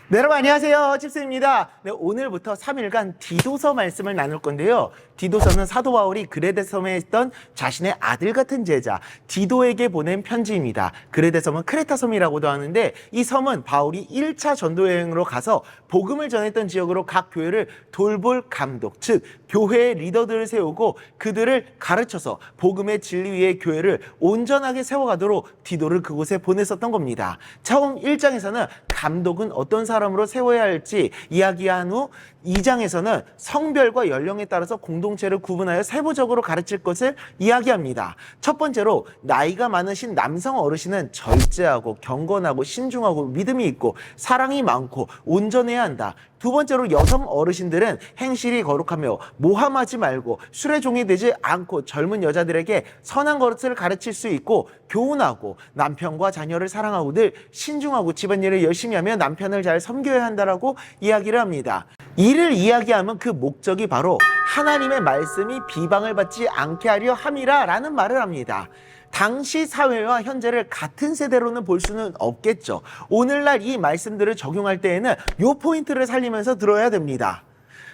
네, 여러분 안녕하세요. 집스입니다. 네, 오늘부터 3일간 디도서 말씀을 나눌 건데요. 디도서는 사도 바울이 그레데 섬에 있던 자신의 아들 같은 제자 디도에게 보낸 편지입니다. 그레데 섬은 크레타 섬이라고도 하는데 이 섬은 바울이 1차 전도 여행으로 가서 복음을 전했던 지역으로 각 교회를 돌볼 감독, 즉 교회의 리더들을 세우고 그들을 가르쳐서 복음의 진리 위에 교회를 온전하게 세워가도록 디도를 그곳에 보냈었던 겁니다. 처음 1장에서는 감독은 어떤 사람으로 세워야 할지 이야기한 후 2장에서는 성별과 연령에 따라서 공동체를 구분하여 세부적으로 가르칠 것을 이야기합니다. 첫 번째로 나이가 많으신 남성 어르신은 절제하고 경건하고 신중하고 믿음이 있고 사랑이 많고 온전해야 한다. 두 번째로 여성 어르신들은 행실이 거룩하며 모함하지 말고 술에 종이되지 않고 젊은 여자들에게 선한 것을 가르칠 수 있고 교훈하고 남편과 자녀를 사랑하고 늘 신중하고 집안일을 열심히 하며 남편을 잘 섬겨야 한다라고 이야기를 합니다. 이를 이야기하면 그 목적이 바로 하나님의 말씀이 비방을 받지 않게 하려 함이라 라는 말을 합니다. 당시 사회와 현재를 같은 세대로는 볼 수는 없겠죠. 오늘날 이 말씀들을 적용할 때에는 이 포인트를 살리면서 들어야 됩니다.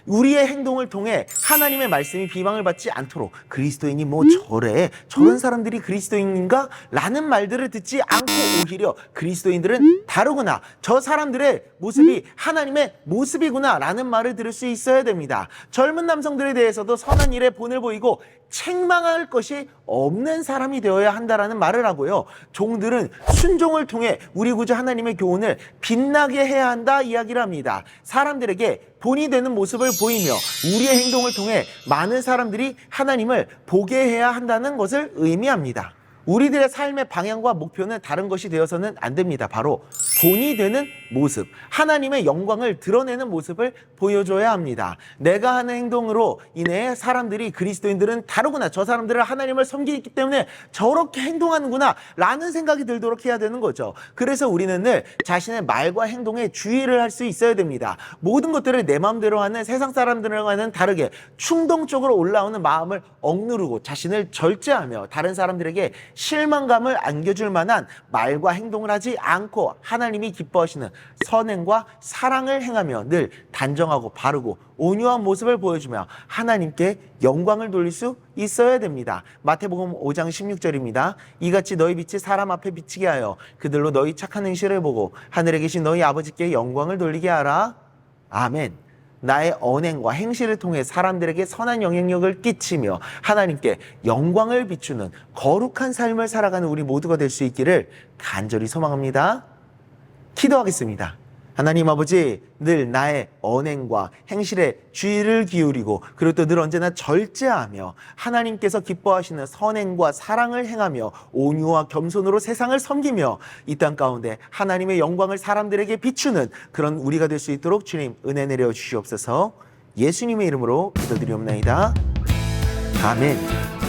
우리의 행동을 통해 하나님의 말씀이 비방을 받지 않도록 그리스도인이 뭐 저래? 저런 사람들이 그리스도인인가? 라는 말들을 듣지 않고 오히려 그리스도인들은 다르구나. 저 사람들의 모습이 하나님의 모습이구나 라는 말을 들을 수 있어야 됩니다. 젊은 남성들에 대해서도 선한 일에 본을 보이고 책망할 것이 없는 사람이 되어야 한다라는 말을 하고요. 종들은 순종을 통해 우리 구주 하나님의 교훈을 빛나게 해야 한다 이야기를 합니다. 사람들에게 본이 되는 모습을 보이며 우리의 행동을 통해 많은 사람들이 하나님을 보게 해야 한다는 것을 의미합니다. 우리들의 삶의 방향과 목표는 다른 것이 되어서는 안 됩니다. 바로 본이 되는 모습, 하나님의 영광을 드러내는 모습을 보여줘야 합니다. 내가 하는 행동으로 인해 사람들이 그리스도인들은 다르구나, 저 사람들은 하나님을 섬기기 때문에 저렇게 행동하는구나 라는 생각이 들도록 해야 되는 거죠. 그래서 우리는 늘 자신의 말과 행동에 주의를 할 수 있어야 됩니다. 모든 것들을 내 마음대로 하는 세상 사람들과는 다르게 충동적으로 올라오는 마음을 억누르고 자신을 절제하며 다른 사람들에게 실망감을 안겨줄 만한 말과 행동을 하지 않고 하나님이 기뻐하시는 선행과 사랑을 행하며 늘 단정하고 바르고 온유한 모습을 보여주며 하나님께 영광을 돌릴 수 있어야 됩니다. 마태복음 5장 16절입니다. 이같이 너희 빛이 사람 앞에 비치게 하여 그들로 너희 착한 행실을 보고 하늘에 계신 너희 아버지께 영광을 돌리게 하라. 아멘. 나의 언행과 행실을 통해 사람들에게 선한 영향력을 끼치며 하나님께 영광을 비추는 거룩한 삶을 살아가는 우리 모두가 될 수 있기를 간절히 소망합니다. 기도하겠습니다. 하나님 아버지, 늘 나의 언행과 행실에 주의를 기울이고 그리고 또 늘 언제나 절제하며 하나님께서 기뻐하시는 선행과 사랑을 행하며 온유와 겸손으로 세상을 섬기며 이 땅 가운데 하나님의 영광을 사람들에게 비추는 그런 우리가 될 수 있도록 주님 은혜 내려 주시옵소서. 예수님의 이름으로 기도드리옵나이다. 아멘.